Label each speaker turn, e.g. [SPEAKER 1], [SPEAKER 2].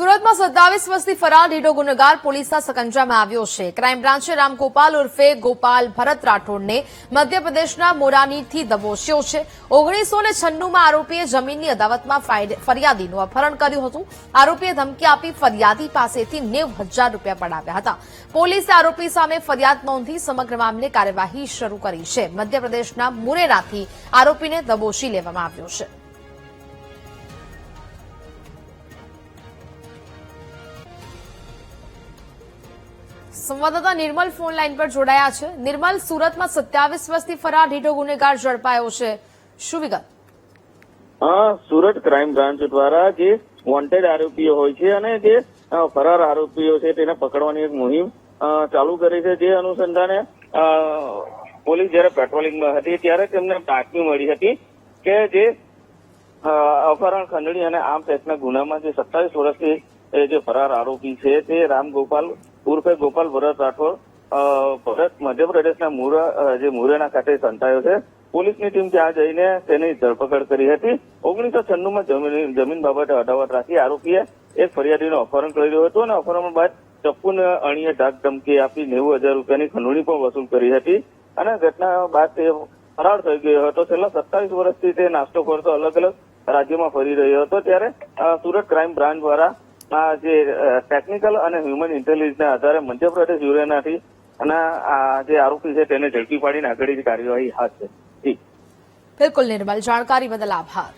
[SPEAKER 1] સુરતમાં 27 વર્ષથી ફરાર ઢીઢો ગુનેગાર પોલીસના સકંજામાં આવ્યો છે। ક્રાઇમ બ્રાન્ચે રામગોપાલ ઉર્ફે ગોપાલ ભરત રાઠોડને મધ્યપ્રદેશના મોરાનીથી દબોચ્યો છે। 1996માં આરોપીએ જમીનની અદાવતમાં ફરિયાદીનું અપહરણ કર્યું હતું। આરોપીએ ધમકી આપી ફરિયાદી પાસેથી 90,000 રૂપિયા પડાવ્યા હતા। પોલીસે આરોપી સામે ફરિયાદ નોંધી સમગ્ર મામલે કાર્યવાહી શરૂ કરી છે। મધ્યપ્રદેશના મુરેનાથી આરોપીને દબોચી લેવામાં આવ્યો છે। સંવાદદાતા નિર્મલ ફોન લાઈન પર જોડાયા છે। નિર્મલ, સુરતમાં 27 વર્ષથી ફરાર ઢીઢો ગુનેગાર ઝડપાયો છે, શું વિગત?
[SPEAKER 2] સુરત ક્રાઇમ બ્રાન્ચ દ્વારા જે વોન્ટેડ આરોપીઓ હોય છે અને જે ફરાર આરોપીઓ છે તેને પકડવાની એક મુહિમ ચાલુ કરી છે। જે અનુસંધાને પોલીસ જયારે પેટ્રોલિંગમાં હતી ત્યારે તેમને બાતમી મળી હતી કે જે અપહરણ, ખંડણી અને આર્મ્સ એક્ટના ગુનામાં જે 27 વર્ષથી જે ફરાર આરોપી છે તે રામગોપાલ ઉર્ફે ગોપાલ ભરત રાઠોડ ભરત મધ્યપ્રદેશના મુરેના ખાતે સંતાયો છે। પોલીસની ટીમ ત્યાં જઈને તેની ધરપકડ કરી હતી। 1996માં જમીન બાબતે અદાવત રાખી આરોપીએ એક ફરિયાદીનું અપહરણ કર્યું હતું અને અપહરણ બાદ ચપ્પુને અણીએ ધાક ધમકી આપી 90,000 રૂપિયાની ખંડણી પણ વસૂલ કરી હતી અને ઘટના બાદ તે ફરાર થઈ ગયો હતો। છેલ્લા 27 વર્ષથી તે નાસ્તો કરતો અલગ અલગ રાજ્યોમાં ફરી રહ્યો હતો। ત્યારે સુરત ક્રાઇમ બ્રાન્ચ દ્વારા જે ટેકનિકલ અને હ્યુમન ઇન્ટેલિજન્સના આધારે મધ્યપ્રદેશ યુરેનાથી અને જે આરોપી છે તેને ઝડપી પાડીને આગળની કાર્યવાહી હાથ ધરી।
[SPEAKER 1] બિલકુલ નિર્મલ, જાણકારી બદલ આભાર।